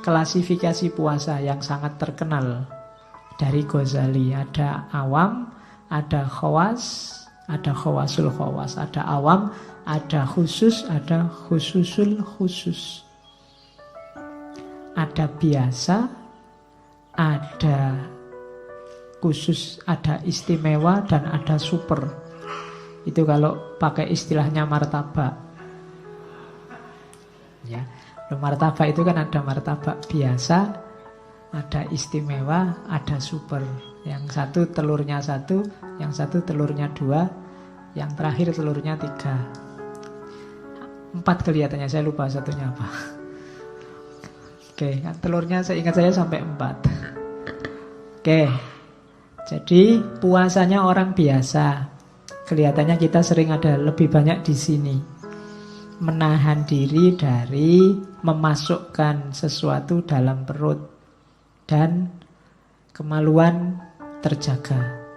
klasifikasi puasa yang sangat terkenal dari Ghazali. Ada awam, ada khawas, ada khawasul khawas. Ada awam, ada khusus, ada khususul khusus. Ada biasa, ada khusus, ada istimewa, dan ada super. Itu kalau pakai istilahnya martabak. Ya, martabak itu kan ada martabak biasa, ada istimewa, ada super. Yang satu telurnya satu, yang satu telurnya dua, yang terakhir telurnya 3. 4 kelihatannya, saya lupa satunya apa. Oke, telurnya seingat saya sampai 4. Oke, jadi puasanya orang biasa. Kelihatannya kita sering ada lebih banyak di sini. Menahan diri dari memasukkan sesuatu dalam perut. Dan kemaluan terjaga.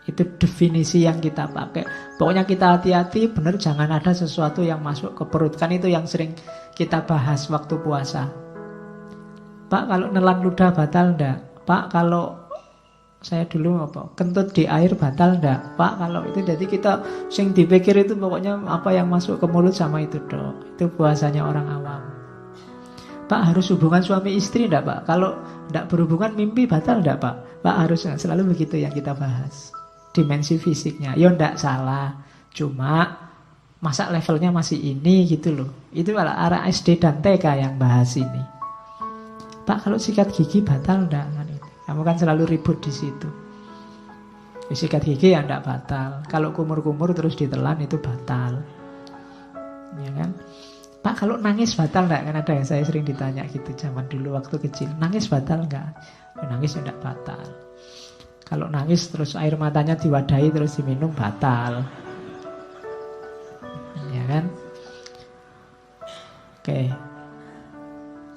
Itu definisi yang kita pakai. Pokoknya kita hati-hati, benar jangan ada sesuatu yang masuk ke perut. Kan itu yang sering kita bahas waktu puasa. Pak, kalau nelan ludah batal enggak? Pak, kalau saya dulu kentut di air batal enggak? Pak, kalau itu, jadi kita sing dipikir itu pokoknya apa yang masuk ke mulut sama itu dok. Itu puasanya orang awam. Pak, harus hubungan suami istri enggak Pak? Kalau enggak berhubungan mimpi batal enggak Pak? Pak, harus, selalu begitu yang kita bahas. Dimensi fisiknya, ya enggak salah. Cuma masa levelnya masih ini gitu loh. Itu malah arah SD dan TK yang bahas ini. Pak, kalau sikat gigi batal enggak? Kamu kan selalu ribut di situ. Sikat gigi ya enggak batal. Kalau kumur-kumur terus ditelan itu batal. Ya kan? Pak, kalau nangis batal enggak? Kan ada yang saya sering ditanya gitu zaman dulu waktu kecil. Nangis batal enggak? Nangis enggak batal. Kalau nangis terus air matanya diwadahi terus diminum batal. Ya kan? Oke.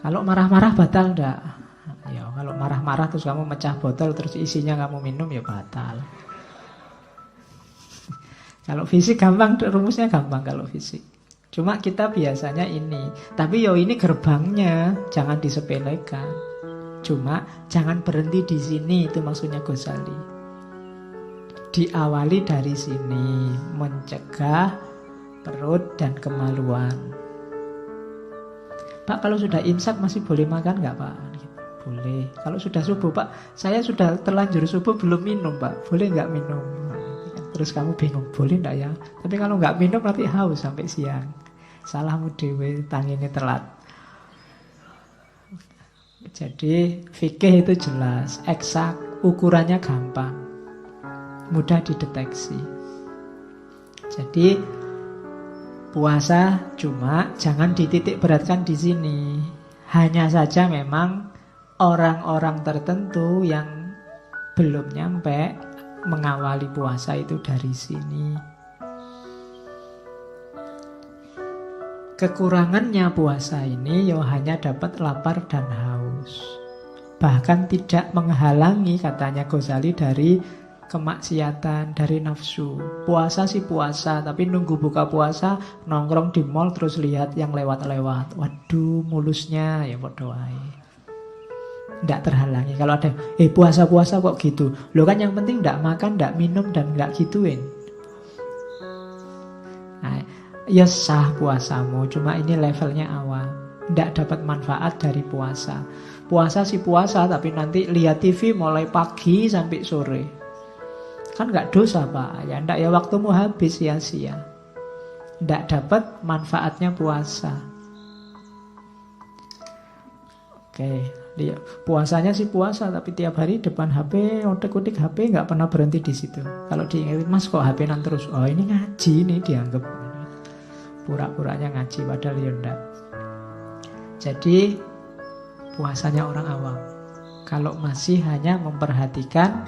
Kalau marah-marah batal enggak? Ya, kalau marah-marah terus kamu mecah botol terus isinya kamu minum ya batal. Kalau fisik gampang, rumusnya gampang kalau fisik. Cuma kita biasanya ini. Tapi yo ini gerbangnya, jangan disepelekan. Cuma jangan berhenti di sini, itu maksudnya Ghazali. Diawali dari sini, mencegah perut dan kemaluan. Pak, kalau sudah imsak masih boleh makan nggak Pak? Boleh. Kalau sudah subuh, Pak, saya sudah terlanjur subuh belum minum Pak, boleh nggak minum? Terus kamu bingung, boleh nggak ya? Tapi kalau nggak minum nanti haus sampai siang. Salahmu dewe, tangine telat. Jadi fikih itu jelas, eksak, ukurannya gampang, mudah dideteksi. Jadi puasa cuma jangan dititik beratkan di sini. Hanya saja memang orang-orang tertentu yang belum nyampe mengawali puasa itu dari sini. Kekurangannya puasa ini ya hanya dapat lapar dan haus. Bahkan tidak menghalangi katanya Ghazali dari kemaksiatan, dari nafsu. Puasa sih puasa, tapi nunggu buka puasa nongkrong di mall terus lihat yang lewat-lewat. Waduh, mulusnya ya bodoh aja. Tidak terhalangi. Kalau ada, puasa-puasa kok gitu. Loh kan yang penting tidak makan, tidak minum, dan tidak gituin. Nah, ya sah puasamu, cuma ini levelnya awam. Tidak dapat manfaat dari puasa. Puasa sih puasa, tapi nanti lihat TV mulai pagi sampai sore. Kan nggak dosa Pak. Ya enggak, ya waktumu habis sia-sia. Tidak dapat manfaatnya puasa. Oke. Dia puasanya sih puasa, tapi tiap hari depan HP, otek-otek HP, nggak pernah berhenti di situ. Kalau diingetin, Mas kok HP-an terus? Oh ini ngaji nih, dianggap pura-puranya ngaji, padahal ya enggak. Jadi puasanya orang awam. Kalau masih hanya memperhatikan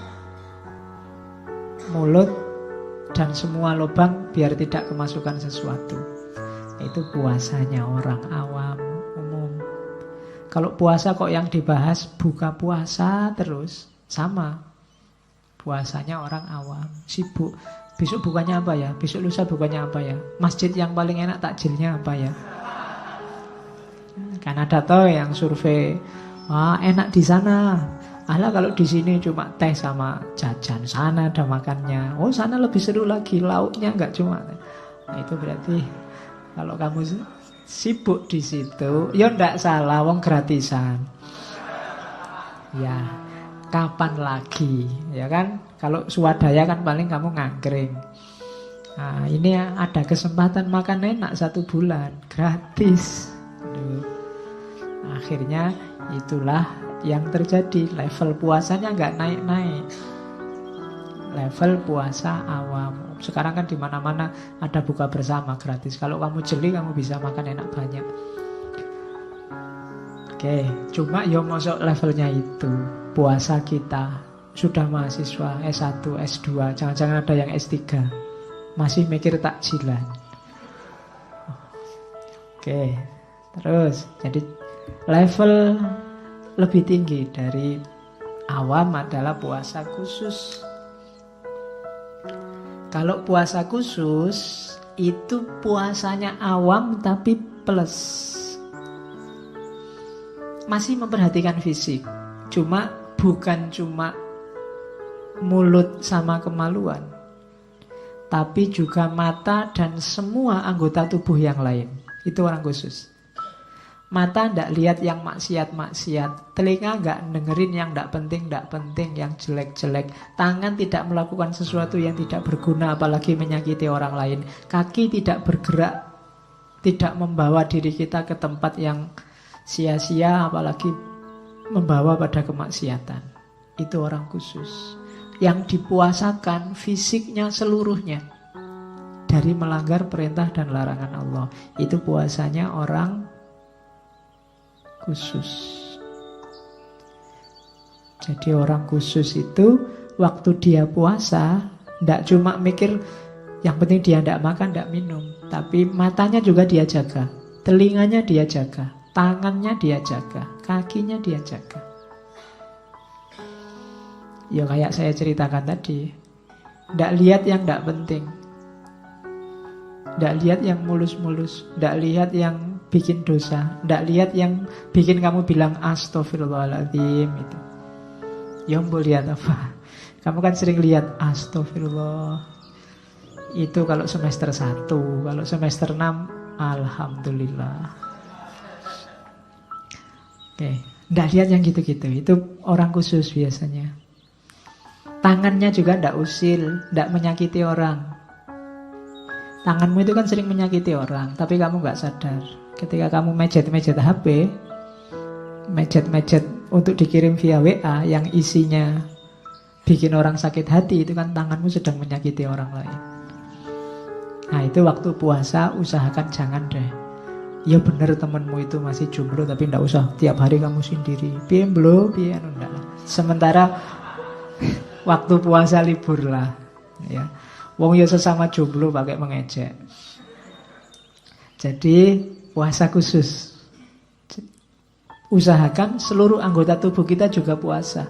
mulut dan semua lubang biar tidak kemasukan sesuatu, itu puasanya orang awam. Kalau puasa kok yang dibahas buka puasa terus, sama. Puasanya orang awam, sibuk. Besok bukannya apa ya? Besok lusa bukannya apa ya? Masjid yang paling enak takjilnya apa ya? Kan ada toh yang survei, wah enak di sana. Alah kalau di sini cuma teh sama jajan, sana ada makannya. Oh sana lebih seru lagi, lauknya nggak cuma. Nah itu berarti kalau kamu sibuk di situ, ya ndak salah, wong gratisan. Ya, kapan lagi, ya kan? Kalau swadaya kan paling kamu ngangkring. Nah ini ada kesempatan makan enak 1 bulan, gratis. Aduh. Akhirnya itulah yang terjadi, level puasanya nggak naik-naik. Level puasa awam. Sekarang kan di mana-mana ada buka bersama gratis. Kalau kamu jeli, kamu bisa makan enak banyak. Oke, cuma yo masuk levelnya itu. Puasa kita sudah mahasiswa S1, S2, jangan-jangan ada yang S3. Masih mikir takjilan. Oke, terus jadi level lebih tinggi dari awam adalah puasa khusus. Kalau puasa khusus itu puasanya awam tapi plus. Masih memperhatikan fisik. Bukan cuma mulut sama kemaluan, tapi juga mata dan semua anggota tubuh yang lain. Itu orang khusus. Mata ndak lihat yang maksiat-maksiat, telinga nggak dengerin yang ndak penting, yang jelek-jelek, tangan tidak melakukan sesuatu yang tidak berguna apalagi menyakiti orang lain, kaki tidak bergerak, tidak membawa diri kita ke tempat yang sia-sia apalagi membawa pada kemaksiatan. Itu orang khusus yang dipuasakan fisiknya seluruhnya dari melanggar perintah dan larangan Allah. Itu puasanya orang khusus. Jadi orang khusus itu waktu dia puasa tidak cuma mikir yang penting dia tidak makan, tidak minum, tapi matanya juga dia jaga, telinganya dia jaga, tangannya dia jaga, kakinya dia jaga. Ya kayak saya ceritakan tadi, tidak lihat yang tidak penting, tidak lihat yang mulus-mulus, tidak lihat yang bikin dosa, tidak lihat yang bikin kamu bilang astagfirullahaladzim itu. Ya mau lihat apa? Kamu kan sering lihat astagfirullah. Itu kalau semester 1, kalau semester 6 alhamdulillah. Oke, tidak lihat yang gitu-gitu. Itu orang khusus biasanya. Tangannya juga tidak usil, tidak menyakiti orang. Tanganmu itu kan sering menyakiti orang, tapi kamu nggak sadar. Ketika kamu mejet-mejet HP, mejet-mejet untuk dikirim via WA yang isinya bikin orang sakit hati, itu kan tanganmu sedang menyakiti orang lain. Nah itu waktu puasa usahakan jangan deh. Ya bener temenmu itu masih jomblo, tapi ndak usah tiap hari kamu sendiri. Piye mblo, piye anu ndak lah. Sementara waktu puasa libur lah, ya. Wong ya sesama jomblo pakai mengejek. Jadi puasa khusus. Usahakan seluruh anggota tubuh kita juga puasa.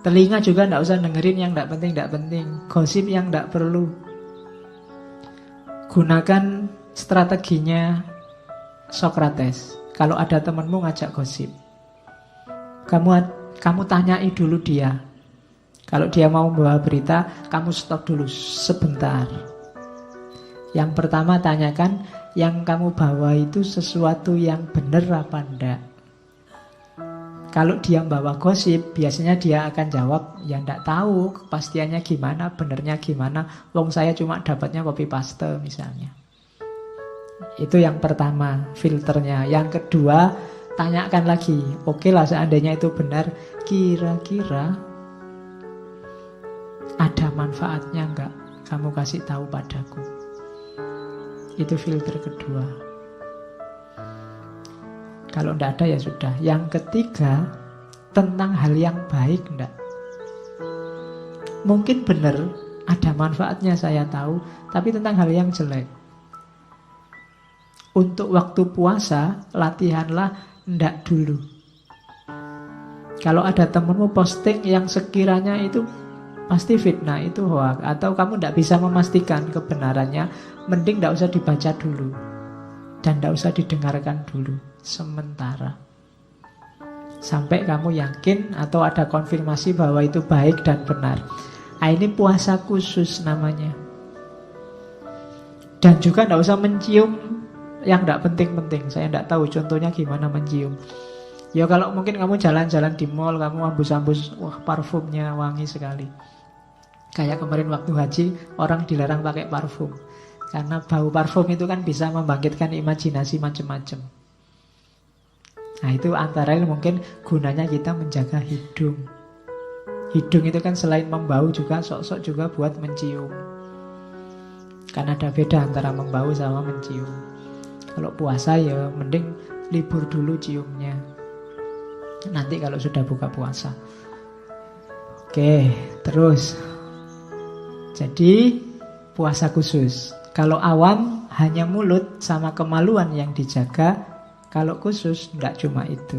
Telinga juga tidak usah dengerin yang tidak penting, gosip yang tidak perlu. Gunakan strateginya Socrates. Kalau ada temanmu ngajak gosip, kamu tanyai dulu dia. Kalau dia mau membawa berita, kamu stop dulu sebentar. Yang pertama tanyakan, yang kamu bawa itu sesuatu yang benar apa enggak? Kalau dia membawa gosip, biasanya dia akan jawab, ya enggak tahu kepastiannya gimana, benernya gimana. Wong saya cuma dapatnya copy paste misalnya. Itu yang pertama, filternya. Yang kedua, tanyakan lagi. Oke lah seandainya itu benar, kira-kira ada manfaatnya enggak? Kamu kasih tahu padaku. Itu filter kedua. Kalau enggak ada ya sudah. Yang ketiga, tentang hal yang baik enggak? Mungkin benar, ada manfaatnya saya tahu, tapi tentang hal yang jelek. Untuk waktu puasa, latihanlah enggak dulu. Kalau ada temanmu posting yang sekiranya itu pasti fitnah, itu hoax, atau kamu enggak bisa memastikan kebenarannya, mending enggak usah dibaca dulu. dan tidak usah didengarkan dulu sementara, sampai kamu yakin atau ada konfirmasi bahwa itu baik dan benar. Nah, ini puasa khusus namanya. Dan juga tidak usah mencium yang tidak penting-penting. Saya tidak tahu contohnya gimana mencium. Ya kalau mungkin kamu jalan-jalan di mall, kamu hembus-hembus, wah parfumnya wangi sekali. Kayak kemarin waktu haji, orang dilarang pakai parfum. Karena bau parfum itu kan bisa membangkitkan imajinasi macam-macam. Nah itu antara lain mungkin gunanya kita menjaga hidung. Hidung itu kan selain membau juga sok-sok juga buat mencium. Kan ada beda antara membau sama mencium. Kalau puasa ya mending libur dulu ciumnya, nanti kalau sudah buka puasa. Oke, terus jadi puasa khusus. Kalau awam hanya mulut sama kemaluan yang dijaga. Kalau khusus enggak cuma itu,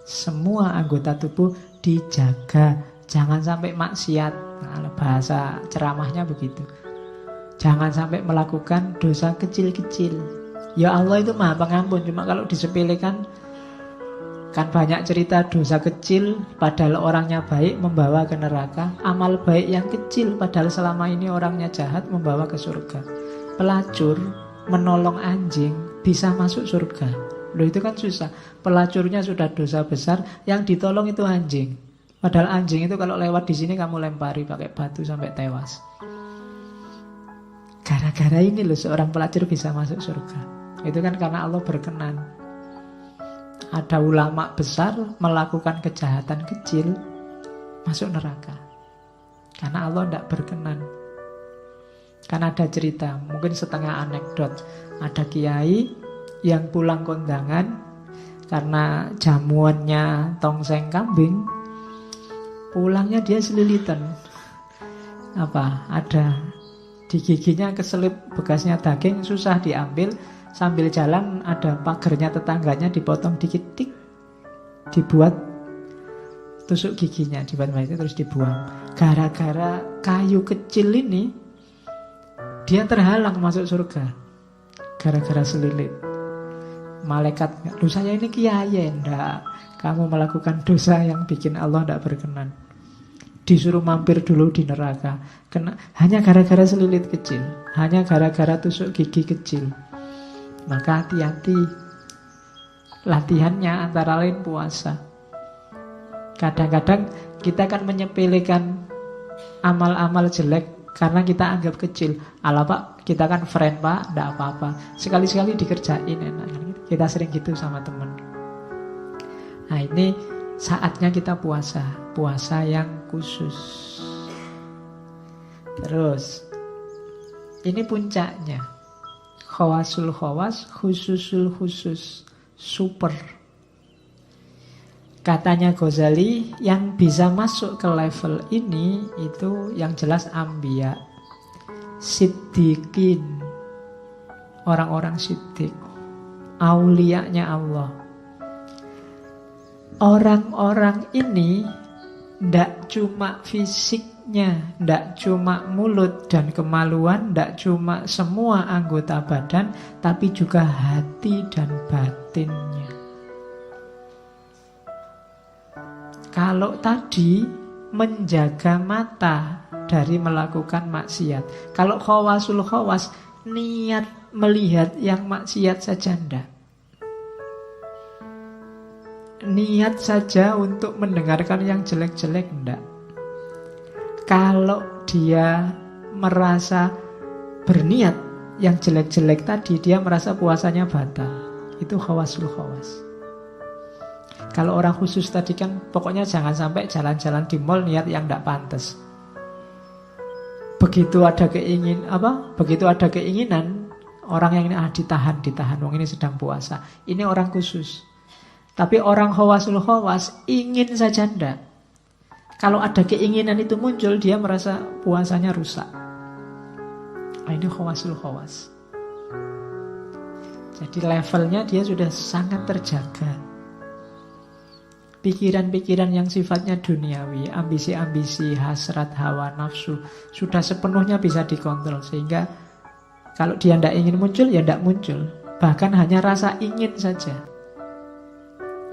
semua anggota tubuh dijaga. Jangan sampai maksiat. Nah, bahasa ceramahnya begitu. Jangan sampai melakukan dosa kecil-kecil. Ya Allah itu maha pengampun. Cuma kalau disepelekan, kan banyak cerita dosa kecil padahal orangnya baik membawa ke neraka. Amal baik yang kecil padahal selama ini orangnya jahat membawa ke surga. Pelacur menolong anjing bisa masuk surga. Loh itu kan susah. Pelacurnya sudah dosa besar, yang ditolong itu anjing. Padahal anjing itu kalau lewat di sini kamu lempari pakai batu sampai tewas. Gara-gara ini loh seorang pelacur bisa masuk surga. Itu kan karena Allah berkenan. Ada ulama besar melakukan kejahatan kecil masuk neraka karena Allah tidak berkenan. Kan ada cerita, mungkin setengah anekdot. Ada kiai yang pulang kondangan karena jamuannya tongseng kambing. Pulangnya dia selilitan. Ada di giginya keselip bekasnya daging, susah diambil. Sambil jalan ada pagernya tetangganya dipotong dikit tik, dibuat tusuk giginya, dibuat itu terus dibuang. Gara-gara kayu kecil ini dia terhalang masuk surga. Gara-gara selilit. Malaikat, "Loh saya ini kiai." "Enggak, kamu melakukan dosa yang bikin Allah tidak berkenan." Disuruh mampir dulu di neraka. Hanya gara-gara selilit kecil, hanya gara-gara tusuk gigi kecil. Maka hati-hati. Latihannya antara lain puasa. Kadang-kadang kita kan menyepelekan amal-amal jelek karena kita anggap kecil. "Alah Pak, kita kan friend Pak, tidak apa-apa. Sekali-sekali dikerjain enak." Kita sering gitu sama teman. Nah ini saatnya kita puasa. Puasa yang khusus. Terus ini puncaknya. Khawasul khawas, khususul khusus. Super. Katanya Ghazali, yang bisa masuk ke level ini itu yang jelas Anbiya, Siddiqin, orang-orang siddiq, aulianya Allah. Orang-orang ini ndak cuma fisiknya, ndak cuma mulut dan kemaluan, ndak cuma semua anggota badan, tapi juga hati dan batinnya. Kalau tadi menjaga mata dari melakukan maksiat, kalau khawasul khawas niat melihat yang maksiat saja ndak. Niat saja untuk mendengarkan yang jelek-jelek enggak. Kalau dia merasa berniat yang jelek-jelek tadi, dia merasa puasanya batal. Itu khawasul khawas. Kalau orang khusus tadi kan pokoknya jangan sampai jalan-jalan di mall niat yang enggak pantas. Begitu ada keinginan orang yang ini ditahan, wong ini sedang puasa. Ini orang khusus. Tapi orang khawasul khawas ingin saja ndak. Kalau ada keinginan itu muncul, dia merasa puasanya rusak. Nah, ini khawasul khawas. Jadi levelnya dia sudah sangat terjaga. Pikiran-pikiran yang sifatnya duniawi, ambisi-ambisi, hasrat, hawa, nafsu sudah sepenuhnya bisa dikontrol. Sehingga kalau dia ndak ingin muncul, ya ndak muncul. Bahkan hanya rasa ingin saja.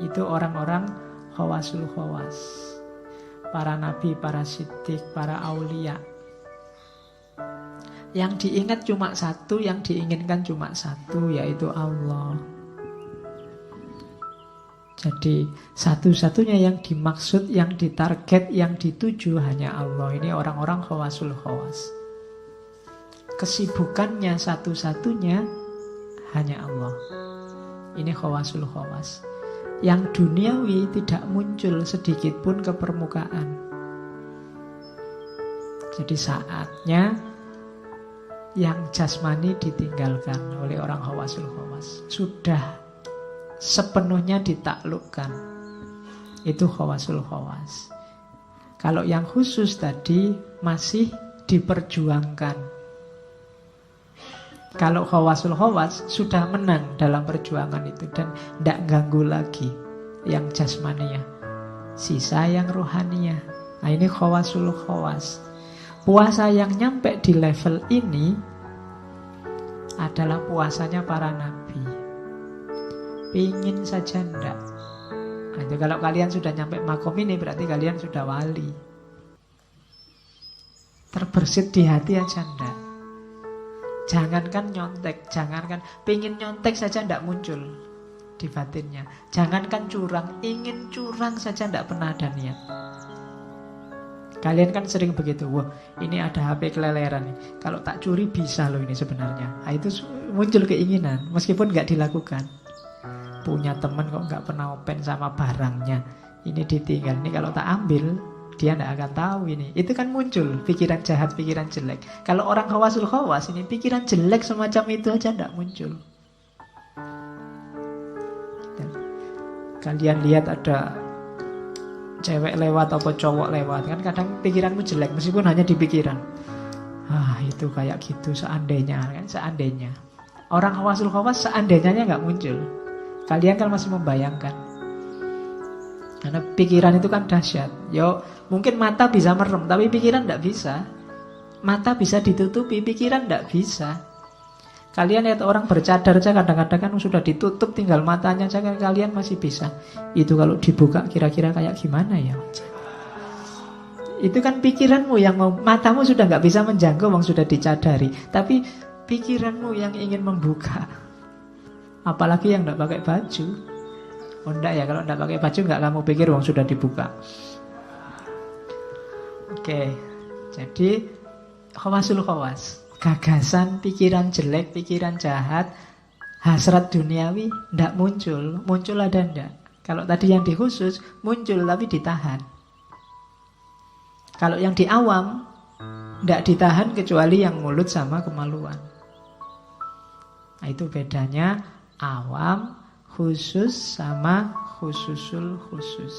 Itu orang-orang khawasul khawas. Para nabi, para siddiq, para aulia. Yang diingat cuma satu, yang diinginkan cuma satu, yaitu Allah. Jadi satu-satunya yang dimaksud, yang ditarget, yang dituju hanya Allah. Ini orang-orang khawasul khawas. Kesibukannya satu-satunya hanya Allah. Ini khawasul khawas. Yang duniawi tidak muncul sedikit pun ke permukaan. Jadi saatnya yang jasmani ditinggalkan oleh orang khawasul khawas. Sudah sepenuhnya ditaklukkan. Itu khawasul khawas. Kalau yang khusus tadi masih diperjuangkan. Kalau khawasul khawas sudah menang dalam perjuangan itu dan tidak ganggu lagi yang jasmania. Sisa yang rohania. Nah ini khawasul khawas. Puasa yang nyampe di level ini adalah puasanya para nabi. Pingin saja enggak. Nah, itu kalau kalian sudah nyampe makom ini berarti kalian sudah wali. Terbersit di hati aja enggak. Jangankan nyontek, jangankan pingin nyontek saja enggak muncul di batinnya. Jangankan curang, ingin curang saja enggak pernah ada niat. Kalian kan sering begitu, wah ini ada HP keleleran nih, kalau tak curi bisa loh ini sebenarnya. Nah, itu muncul keinginan, meskipun nggak dilakukan. Punya teman kok nggak pernah open sama barangnya, ini ditinggal, ini kalau tak ambil dia nggak akan tahu ini. Itu kan muncul pikiran jahat, pikiran jelek. Kalau orang khawasul khawas ini pikiran jelek semacam itu aja nggak muncul. Dan kalian lihat ada cewek lewat atau cowok lewat, kan kadang pikiranmu jelek meskipun hanya di pikiran. Ah itu kayak gitu, seandainya kan, seandainya. Orang khawasul khawas seandainya nggak muncul. Kalian kan masih membayangkan. Karena pikiran itu kan dahsyat. Yo mungkin mata bisa merem, tapi pikiran nggak bisa. Mata bisa ditutupi, pikiran nggak bisa. Kalian lihat orang bercadar saja kadang-kadang kan sudah ditutup, tinggal matanya saja, kalian masih bisa. Itu kalau dibuka kira-kira kayak gimana ya? Itu kan pikiranmu yang mau, matamu sudah nggak bisa menjangkau, yang sudah dicadari. Tapi pikiranmu yang ingin membuka. Apalagi yang nggak pakai baju. Oh enggak ya, kalau nggak pakai baju nggak kamu pikir uang sudah dibuka. Oke, jadi khawasul khawas. Gagasan, pikiran jelek, pikiran jahat, hasrat duniawi ndak muncul. Muncul ada ndak? Kalau tadi yang di khusus muncul tapi ditahan. Kalau yang di awam ndak ditahan kecuali yang mulut sama kemaluan. Nah, itu bedanya awam, khusus sama khususul khusus.